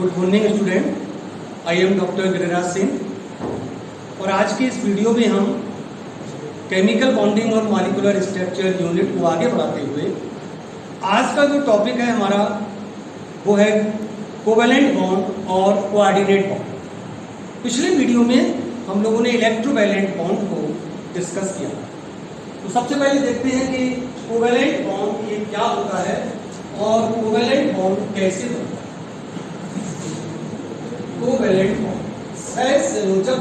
Good morning student, I am doctor Giriraj Singh और आज की इस वीडियो में हम केमिकल बॉन्डिंग और मॉलिक्यूलर स्ट्रक्चर यूनिट को आगे बढ़ाते हुए आज का जो टॉपिक है हमारा वो है कोवेलेंट बॉन्ड और कोऑर्डिनेट बॉन्ड। पिछले वीडियो में हम लोगों ने इलेक्ट्रोवैलेंट बॉन्ड को डिस्कस किया। तो सबसे पहले देखते हैं कि कोवेलेंट बॉन्ड ये क्या होता है और कोवेलेंट बॉन्ड कैसे बनता है। कोवेलेंट बॉन्ड सहसंयोजक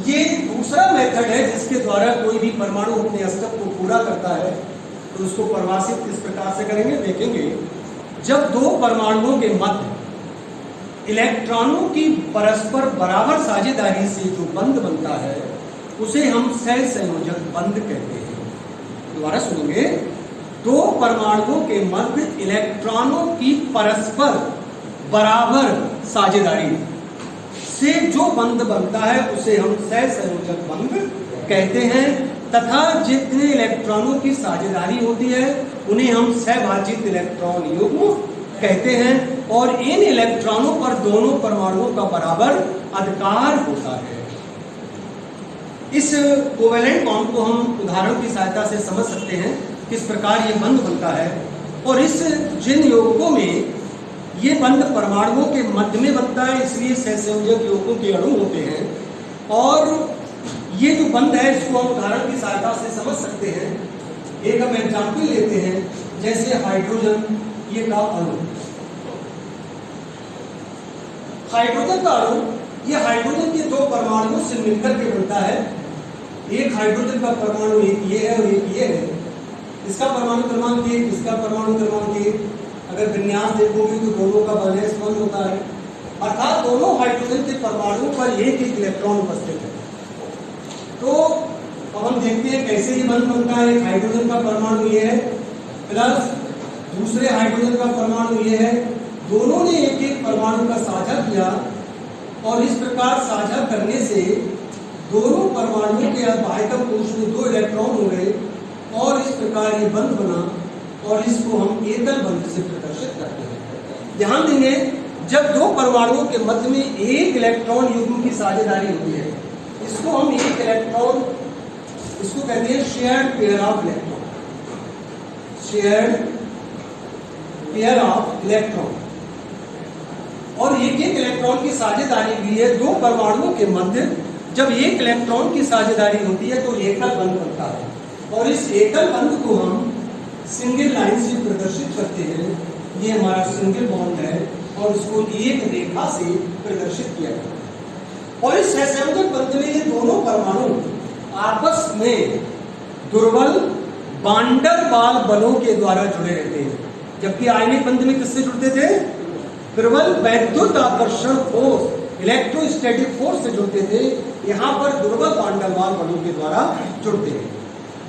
ये दूसरा मेथड है जिसके द्वारा कोई भी परमाणु अपने स्टेप को पूरा करता है। तो उसको परिभाषित किस प्रकार से करेंगे देखेंगे। जब दो परमाणुओं के मध्य इलेक्ट्रॉनों की परस्पर बराबर साझेदारी से जो बंध बनता है उसे हम सहसंयोजक बंध कहते हैं। दोबारा सुनेंगे, दो परमाणुओं के मध्य इलेक्ट्रॉनों की परस्पर बराबर साझेदारी से जो बंध बनता है उसे हम सहसंयोजक बंध कहते हैं तथा जितने इलेक्ट्रॉनों की साझेदारी होती है उन्हें हम सहभाजित इलेक्ट्रॉन युग्म कहते हैं और इन इलेक्ट्रॉनों पर दोनों परमाणुओं का बराबर अधिकार होता है। इस कोवेलेंट बॉन्ड को हम उदाहरण की सहायता से समझ सकते हैं किस प्रकार ये बंध बनता है। और इस जिन यौगिकों में ये बंध परमाणुओं के मध्य में बनता है इसलिए सहसंयोजक यौगिकों के अणु होते हैं। और ये जो बंध है इसको हम उदाहरण की सहायता से समझ सकते हैं। एक हम एग्जाम्पल लेते हैं, जैसे हाइड्रोजन ये का अणु। हाइड्रोजन का अणु ये हाइड्रोजन के दो परमाणुओं से मिलकर के बनता है। एक हाइड्रोजन का परमाणु एक ये है और एक ये है। इसका परमाणु क्रमांक एक, इसका परमाणु क्रमांक एक। अगर विन्यास देखोगे तो दोनों का वैलेंस 1 होता है, अर्थात दोनों हाइड्रोजन के परमाणुओं पर एक एक इलेक्ट्रॉन उपस्थित है। तो अब हम देखते हैं कैसे ये बंध बनता है। एक हाइड्रोजन का परमाणु ये है प्लस दूसरे हाइड्रोजन का परमाणु ये है। दोनों ने एक एक परमाणु का साझा किया और इस प्रकार साझा करने से दोनों परमाणुओं के बाह्यतम कोश में 2 इलेक्ट्रॉन हो गए और इस प्रकार ये बंध बना और इसको हम एकल बंध से प्रदर्शित करते हैं। ध्यान देंगे, जब दो परमाणुओं के मध्य में एक इलेक्ट्रॉन युग्म की साझेदारी होती है इसको हम एक इलेक्ट्रॉन, इसको कहते हैं shared pair of electron. Shared pair of electron और एक एक इलेक्ट्रॉन की साझेदारी भी है दो परमाणुओं के मध्य। जब एक इलेक्ट्रॉन की साझेदारी होती है तो एकल बंध बनता है और इस एकल बंध को हम सिंगल लाइन से प्रदर्शित करते हैं। ये हमारा सिंगल बॉन्ड है और इसको एक रेखा से प्रदर्शित किया जाता है। और इस सहसंयोजक बंध में ये दोनों परमाणु आपस में दुर्बल वांडरवाल बलों के द्वारा जुड़े रहते हैं, जबकि आयनिक बंध में किससे जुड़ते थे? प्रबल वैद्युत आकर्षण फोर्स, इलेक्ट्रोस्टैटिक फोर्स से जुड़ते थे। यहाँ पर दुर्बल वांडरवाल बलों के द्वारा जुड़ते हैं।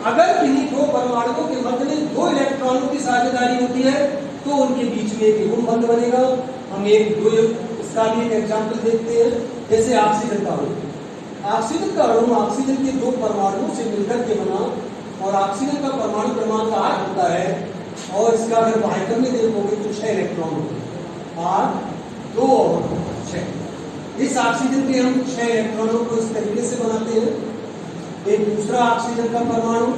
अगर किन्हीं दो परमाणुओं के मध्य में 2 इलेक्ट्रॉनों की साझेदारी होती है तो उनके बीच में एक युग्म बंध बनेगा। हम इसका भी एक एग्जाम्पल देखते हैं, जैसे ऑक्सीजन का अणु। ऑक्सीजन का अणु ऑक्सीजन के 2 परमाणुओं से मिलकर के बना और ऑक्सीजन का परमाणु क्रमांक 8 होता है और इसका अगर बाह्यतम में देखोगे तो 6 इलेक्ट्रॉन होते हैं, 8, 2 और 6। इस ऑक्सीजन के हम 6 इलेक्ट्रॉनों को इस तरीके से बनाते हैं। एक दूसरा ऑक्सीजन का परमाणु,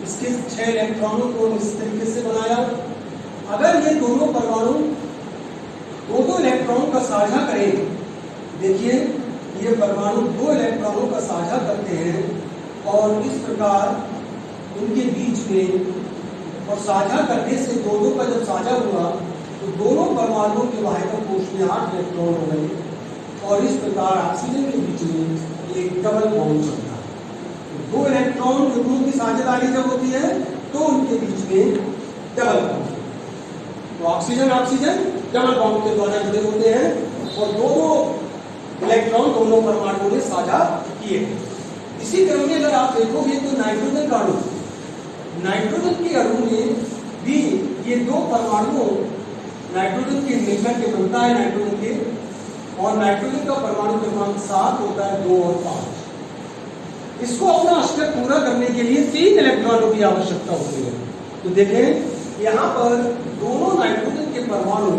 इसके 6 इलेक्ट्रॉनों को इस तरीके से बनाया। अगर ये दोनों परमाणु 2-2 इलेक्ट्रॉन का साझा करें, देखिए ये परमाणु 2 इलेक्ट्रॉनों का साझा करते हैं और इस प्रकार उनके बीच में और साझा करने से 2-2 का जब साझा हुआ तो दोनों परमाणुओं के बाह्यतम कोश में 8 इलेक्ट्रॉन हो गए और इस प्रकार ऑक्सीजन के बीच में एक डबल बॉन्ड बनता है। 2 इलेक्ट्रॉन युग्मों की साझेदारी जब होती है तो उनके बीच में डबल बॉन्ड, तो ऑक्सीजन ऑक्सीजन डबल बॉन्ड के द्वारा जुड़े होते हैं और दोनों इलेक्ट्रॉन दोनों परमाणुओं ने साझा किए। इसी क्रम में अगर आप देखोगे तो नाइट्रोजन का अणु, नाइट्रोजन के अणु में भी ये 2 परमाणुओं नाइट्रोजन के मिलकर के बनता है नाइट्रोजन के, और नाइट्रोजन का परमाणु क्रमांक 7 होता है, 2 और 5। इसको अपना अष्टक पूरा करने के लिए 3 इलेक्ट्रॉनों की आवश्यकता होती है। तो देखें यहाँ पर दोनों नाइट्रोजन के परमाणु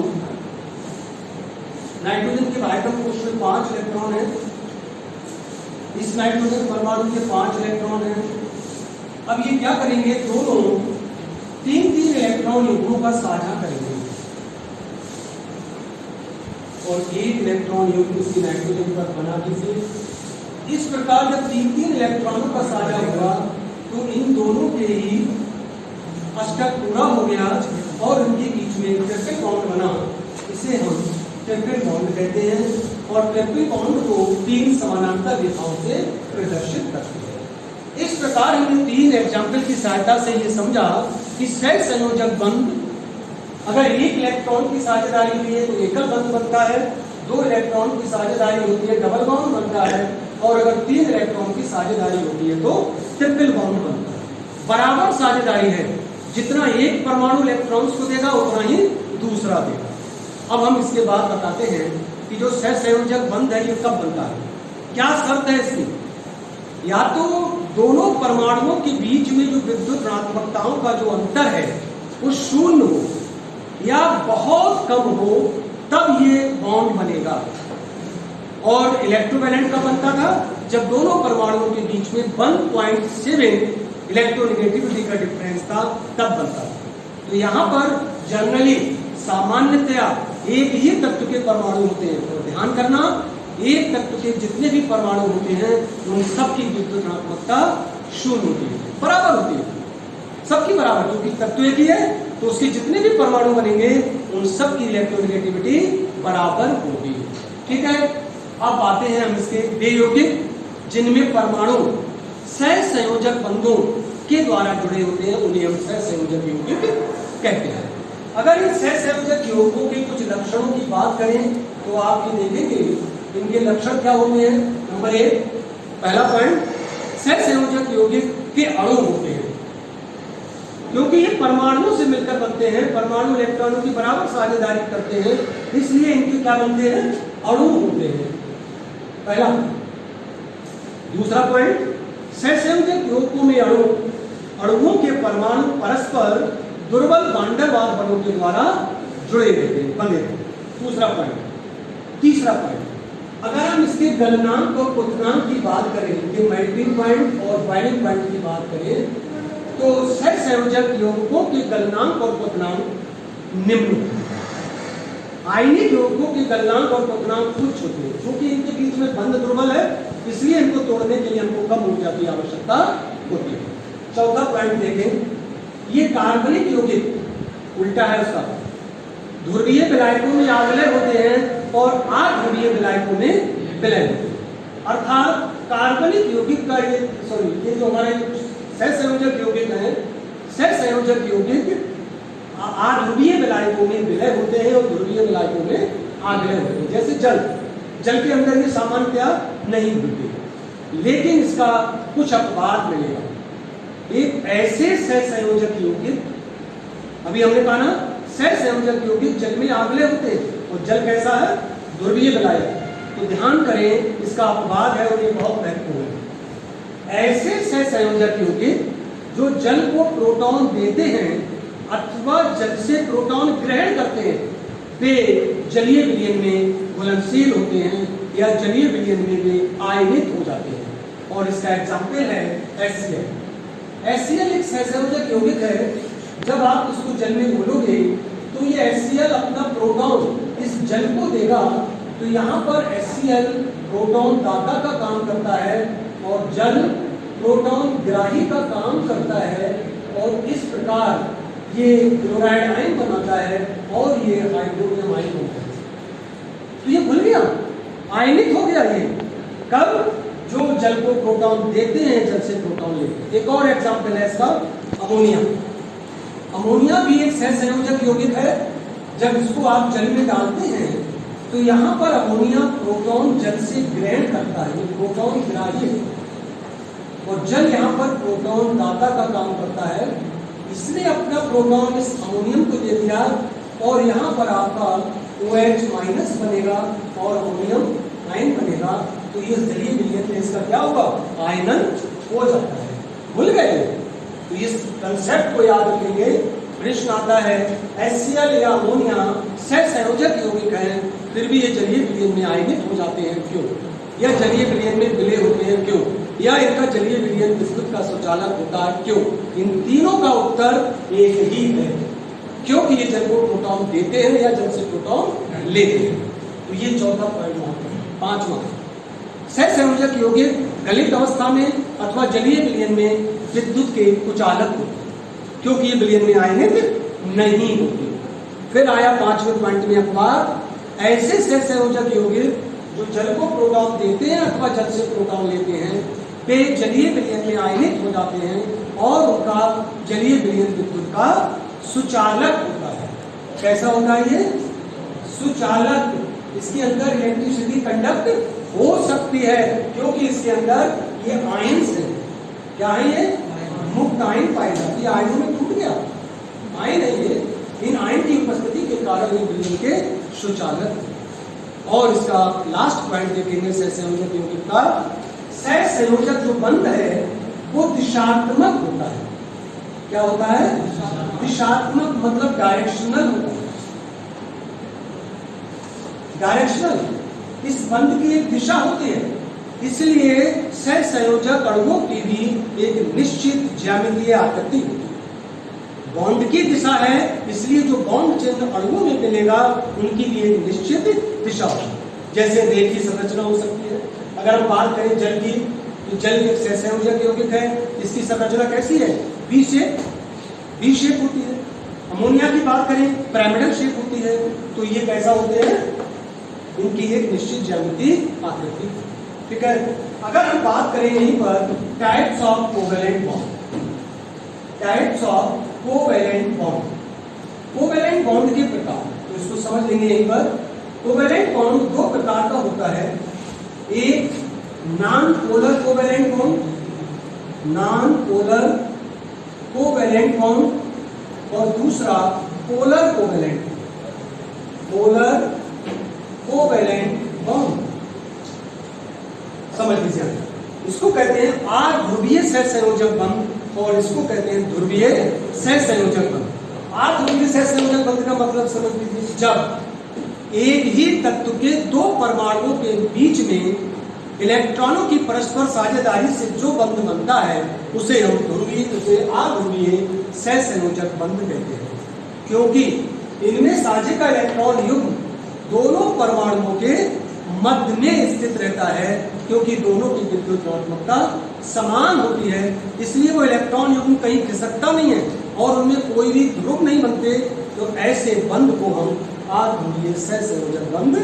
नाइट्रोजन के आइटम कोश में 5 इलेक्ट्रॉन है, इस नाइट्रोजन परमाणु के 5 इलेक्ट्रॉन है। अब ये क्या करेंगे, दोनों 3-3 इलेक्ट्रॉन युग्मों का साझा करेंगे और 1 इलेक्ट्रॉन युग्म इसी नाइट्रोजन पर बना दीजिए। इस प्रकार जब 3-3 इलेक्ट्रॉनों का साझा हुआ तो इन दोनों के ही अष्टक पूरा हो गया और इनके बीच में एक ट्रिपल बॉन्ड बना। इसे हम ट्रिपल बॉन्ड कहते हैं और ट्रिपल बॉन्ड को 3 समानांतर रेखाओं से प्रदर्शित करते हैं। इस प्रकार हमने 3 एग्जाम्पल की सहायता से ये समझा कि सहसंयोजक बंध अगर 1 इलेक्ट्रॉन की साझेदारी हुई है तो एकल बंध बनता है, 2 इलेक्ट्रॉन की साझेदारी होती है डबल बॉन्ड बनता है और अगर 3 इलेक्ट्रॉन की साझेदारी होती है तो ट्रिपल बॉन्ड बनता है। बराबर साझेदारी है, जितना एक परमाणु इलेक्ट्रॉन्स को देगा उतना ही दूसरा देगा। अब हम इसके बाद बताते हैं कि जो सहसंयोजक बंध है ये कब बनता है, क्या शर्त है इसकी। या तो दोनों परमाणुओं के बीच में जो विद्युत ऋणात्मकताओं का जो अंतर है वो शून्य हो या बहुत कम हो, तब ये बॉन्ड बनेगा। और इलेक्ट्रोवैलेंट का बनता था जब दोनों परमाणुओं के बीच में 1.7 इलेक्ट्रोनेगेटिविटी का डिफरेंस था, तब बनता था। तो यहाँ पर जनरली सामान्यतया एक ही तत्व के परमाणु होते हैं, तो ध्यान करना एक तत्व के जितने भी परमाणु होते हैं उन सबकी विद्युत ऋणात्मकता शून्य होती है, बराबर होती है, सबकी बराबर, क्योंकि तत्व एक ही है तो उसके जितने भी परमाणु बनेंगे उन सब की इलेक्ट्रोनेगेटिविटी बराबर होगी। ठीक है, अब आते हैं हम इसके वे यौगिक जिनमें परमाणु सहसंयोजक बंधों के द्वारा जुड़े होते हैं, उन्हें हम सहसंयोजक यौगिक कहते हैं। अगर इन सहसंयोजक यौगिकों के कुछ लक्षणों की बात करें तो आप ये देखेंगे इनके लक्षण क्या होते हैं। नंबर 1, पहला पॉइंट, सहसंयोजक यौगिक के अणु होते हैं, क्योंकि ये परमाणुओं से मिलकर बनते हैं, परमाणु इलेक्ट्रॉनों की बराबर साझेदारी करते हैं, इसलिए इनके क्या बनते हैं, अणु होते हैं, पहला। दूसरा पॉइंट, सहसंयोजक यौगिकों में अणुओं के परमाणु परस्पर दुर्बल वैन डेर वाल्स बलों के द्वारा जुड़े रहते हैं, बने रहते हैं। दूसरा पॉइंट। तीसरा पॉइंट, अगर हम इसके गलनांक और क्वथनांक की बात करें, कि मेल्टिंग पॉइंट और बॉइलिंग पॉइंट की बात करें, तो सहसंयोजक यौगिकों के गलनांक और क्वथनांक निम्न, आयनिक यौगिकों के गलनांक और क्वथनांक उच्च होते हैं, क्योंकि इनके बीच में बंध दुर्बल है, इसलिए इनको तोड़ने के लिए हमको कम ऊर्जा की आवश्यकता होती है। चौथा पॉइंट देखें, ये कार्बनिक यौगिक उल्टा है उसका, ध्रुवीय विलायकों में आग्लय होते हैं और अध्रुवीय विलायकों में विलय होते हैं। अर्थात कार्बनिक यौगिक का ये जो हमारे सहसंयोजक यौगिक है, सहसंयोजक यौगिक अध्रुवीय विलायकों में विलय होते हैं और ध्रुवीय विलायकों में आग्लय होते हैं। जैसे जल के अंदर ये सामान्यतया नहीं होते, लेकिन इसका कुछ अपवाद मिलेगा। एक ऐसे सहसंयोजक यौगिक, अभी हमने कहा ना सहसंयोजक यौगिक जल में आग्लय होते हैं और जल कैसा है, ध्रुवीय विलायक, तो ध्यान करें इसका अपवाद है और ये बहुत महत्वपूर्ण है। ऐसे सहसंयोजक यौगिक जो जल को प्रोटॉन देते हैं अथवा जल से प्रोटॉन ग्रहण करते हैं, वे जलीय विलयन में घुलनशील होते हैं या जलीय विलयन में वे आयनित हो जाते हैं। और इसका एग्जाम्पल है HCl। HCl एक सहसंयोजक यौगिक है, जब आप इसको जल में घोलोगे तो ये HCl अपना प्रोटॉन इस जल को देगा, तो यहाँ पर HCl प्रोटॉन दाता का काम करता है और जल प्रोटॉन ग्राही का काम करता है, और इस प्रकार ये क्लोराइड आयन बनाता है और ये हाइड्रोनियम आयन होता है। तो ये भूल गया, आयनित हो गया। ये कब, जो जल को प्रोटॉन देते हैं, जल से प्रोटॉन लेते हैं। एक और एग्जाम्पल है इसका, अमोनिया। अमोनिया भी एक सहसंयोजक यौगिक है, जब इसको आप जल में डालते हैं तो यहाँ पर अमोनिया प्रोटॉन जल से ग्रहण करता है, प्रोटॉन ग्राही है, और जल यहाँ पर प्रोटॉन दाता का काम करता है, इसने अपना प्रोटॉन इस अमोनियम को दे दिया और यहाँ पर आपका OH- बनेगा और अमोनियम आयन बनेगा। तो ये जलीय विलयन में इसका क्या होगा, आयनन हो जाता है। भूल गए, तो इस कंसेप्ट को याद रखेंगे। प्रश्न आता है HCl या अमोनिया सहसंयोजक सहसंयोजक यौगिक हैं फिर भी ये जलीय विलयन में आयनित हो जाते हैं क्यों, या जलीय विलयन में विलय होते हैं क्यों, या इनका जलीय विलयन विद्युत का सुचालक होता है क्यों? इन तीनों का उत्तर एक ही है, क्योंकि ये जल को प्रोटॉन देते हैं या जल से प्रोटॉन लेते हैं। तो ये चौथा पॉइंट वहां पर। पांचवा, सहसंयोजक यौगिक गलित अवस्था में अथवा जलीय विलयन में विद्युत के कुचालक होते हैं क्योंकि ये विलयन में आयनित नहीं होते। फिर आया पांचवें पॉइंट में अपवाद, ऐसे सहसंयोजक यौगिक जो जल को प्रोटॉन देते हैं अथवा जल से प्रोटॉन लेते हैं वे जलीय विलयन में आयनित हो जाते हैं और उनका जलीय विलयन विद्युत का सुचालक होता है। कैसा होता है ये? सुचालक। इसके अंदर इलेक्ट्रिसिटी कंडक्ट हो सकती है क्योंकि इसके अंदर ये आयंस है। क्या है ये? मुक्त आयन पाए जाते हैं। आयनों में टूट गया आयन है ये, इन आयन की उपस्थिति के कारण ये विलयन के सुचालक। और इसका लास्ट पॉइंट देखेंगे सहसंयोजक यौगिक का। सहसंयोजक जो बंध है वो दिशात्मक होता है। क्या होता है? दिशात्मक, मतलब डायरेक्शनल होता है। डायरेक्शनल, इस बंध की एक दिशा होती है, इसलिए सहसंयोजक अणुओं की भी एक निश्चित ज्यामितीय आकृति होती है। बॉन्ड की दिशा है, इसलिए जो बॉन्ड चिन्ह अणुओं में मिलेगा उनकी भी एक निश्चित दिशा होगी। जैसे रेखीय संरचना हो सकती है। अगर हम बात करें जल की, तो जल एक सहसंयोजक यौगिक है, इसकी संरचना कैसी है? वी शेप होती है। अमोनिया की बात करें, पिरामिडल शेप होती है। तो ये कैसा होते हैं? इनकी एक निश्चित ज्यामितीय आकृति। ठीक है। अगर हम बात करें यहीं पर types of covalent bond, types of covalent bond, covalent bond के प्रकार, तो इसको समझ लेंगे यहीं पर। कोवेलेंट बॉन्ड दो प्रकार का होता है, एक non polar covalent bond, non polar covalent bond, और दूसरा polar covalent, polar covalent bond. समझ लीजिए, इसको कहते हैं आध्रुवीय सहसंयोजक बंध और इसको कहते हैं ध्रुवीय सहसंयोजक बंध। आध्रुवीय सहसंयोजक बंध का मतलब समझ लीजिए, जब एक ही तत्व के दो परमाणुओं के बीच में इलेक्ट्रॉनों की परस्पर साझेदारी से जो बंध बनता है उसे हम ध्रुवीय, उसे आध्रुवीय सहसंयोजक बंध कहते हैं, क्योंकि इनमें साझे का इलेक्ट्रॉन युग्म दोनों परमाणुओं के मध्य में स्थित रहता है। क्योंकि दोनों की विद्युत ऋणात्मकता समान होती है, इसलिए वो इलेक्ट्रॉन युग्म कहीं खिसकता नहीं है और उनमें कोई भी ध्रुव नहीं बनते। तो ऐसे बंध को हम आध्रुवीय सहसंयोजक बंध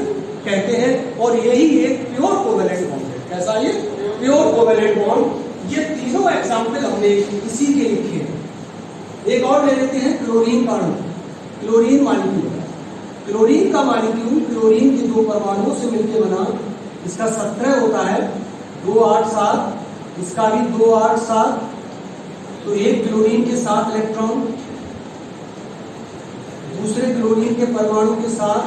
कहते हैं। और यही एक प्योर कोवेलेंट बॉन्ड है। कैसा ये? Pure covalent bond. ये तीनों एग्जाम्पल हमने इसी के लिखे हैं। एक और ले लेते हैं क्लोरीन का अणु, क्लोरीन मॉलिक्यूल। क्लोरीन का मॉलिक्यूल क्लोरीन के दो परमाणुओं से मिलकर बना, इसका 17 होता है, 2 8 7, इसका भी 2 8 7। तो एक क्लोरीन के 7 इलेक्ट्रॉन दूसरे क्लोरीन के परमाणु के साथ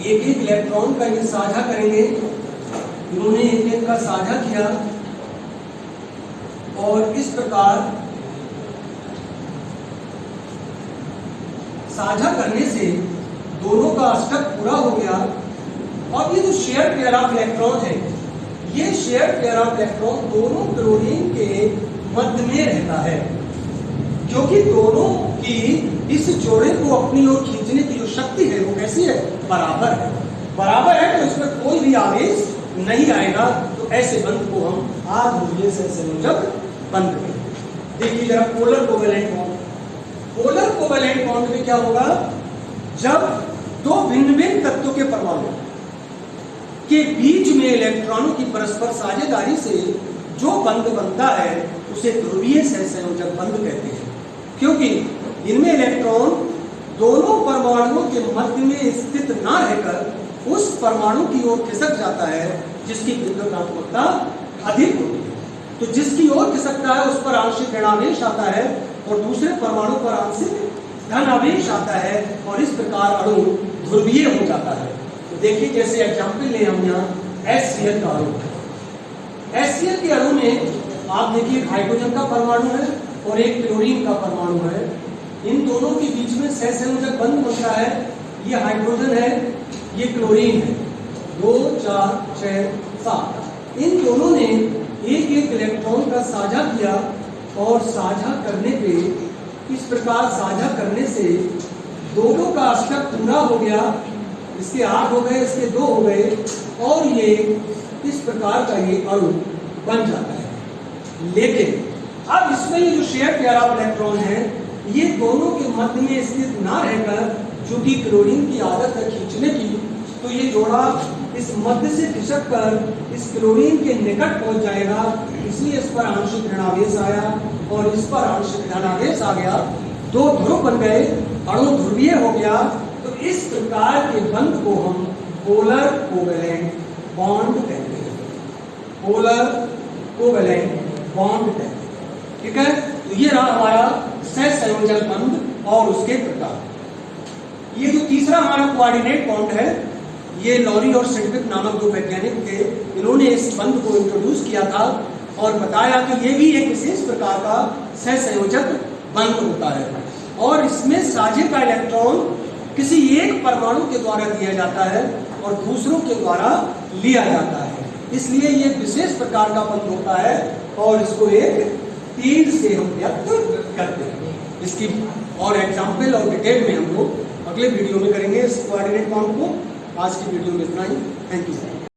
एक एक इलेक्ट्रॉन का ये साझा करेंगे। इन्होंने एक एक का साझा किया और इस प्रकार साझा करने से दोनों का अष्टक पूरा हो गया। और ये जो शेयर पेयर ऑफ इलेक्ट्रॉन है, ये शेयर पेयर ऑफ इलेक्ट्रॉन दोनों क्लोरीन के मध्य में रहता है, क्योंकि दोनों की इस जोड़े को अपनी ओर खींचने की जो शक्ति है वो कैसी है? बराबर है। बराबर है तो इसमें कोई भी आवेश नहीं आएगा। तो ऐसे बंध को हम आध्रुवीय सहसंयोजक बंध कहते हैं। देखिए जरा polar covalent bond. Polar covalent bond में क्या होगा? जब दो भिन्न भिन्न तत्वों के परमाणु के बीच में इलेक्ट्रॉनों की परस्पर साझेदारी से जो बंध बनता है उसे ध्रुवीय सहसंयोजक बंध कहते हैं, क्योंकि इनमें इलेक्ट्रॉन दोनों परमाणुओं के मध्य में स्थित न रहकर उस परमाणु की ओर खिसक जाता है जिसकी विद्युत ऋणात्मकता अधिक होती है। तो जिसकी ओर खिसकता है उस पर आंशिक ऋणावेश आता है और दूसरे परमाणु पर आंशिक धन आवेश आता है और इस प्रकार अणु ध्रुवीय हो जाता है। तो देखिए जैसे एग्जाम्पल ले हम यहाँ HCl का अणु। HCl के अणु में आप देखिए हाइड्रोजन का परमाणु है और एक क्लोरीन का परमाणु है। इन दोनों के बीच में सहसंयोजक बंध बनता है, ये हाइड्रोजन है, ये क्लोरीन है, 2 4 6 7। इन दोनों ने एक एक इलेक्ट्रॉन का साझा किया और साझा करने पे इस प्रकार साझा करने से दोनों का अष्टक पूरा हो गया। इसके 8 हो गए, इसके 2 हो गए और ये इस प्रकार का ये अणु बन जाता है। लेकिन अब इसमें ये जो शेयर पेयर ऑफ इलेक्ट्रॉन है ये दोनों के मध्य में स्थित ना रहकर, चूंकि क्लोरीन की आदत है खींचने की, तो ये जोड़ा इस मध्य से खिसक कर इस क्लोरीन के निकट पहुंच जाएगा, इसलिए इस पर आंशिक ऋणावेश आया और इस पर आंशिक धनावेश आ गया, 2 ध्रुव बन गए, अणु ध्रुवीय हो गया। तो इस प्रकार के बंध को हम पोलर कोवेलेंट बॉन्ड कहते हैं, पोलर कोवेलेंट बॉन्ड कहते हैं। ठीक है, तो ये रहा हमारा सहसंयोजक बंध और उसके प्रकार। ये जो तीसरा हमारा कोऑर्डिनेट बॉन्ड है, ये लॉरी और सेडविक नामक 2 वैज्ञानिक थे, इन्होंने इस बंध को इंट्रोड्यूस किया था और बताया कि ये भी एक विशेष प्रकार का सहसंयोजक बंध होता है और इसमें साझे का इलेक्ट्रॉन किसी एक परमाणु के द्वारा दिया जाता है और दूसरों के द्वारा लिया जाता है, इसलिए ये विशेष प्रकार का बंध होता है और इसको एक तीर से हम व्यक्त करते हैं। इसकी और एग्जाम्पल और डिटेल में हम लोग अगले वीडियो में करेंगे इस कोऑर्डिनेट बॉन्ड को। आज की वीडियो में इतना ही। Thank you.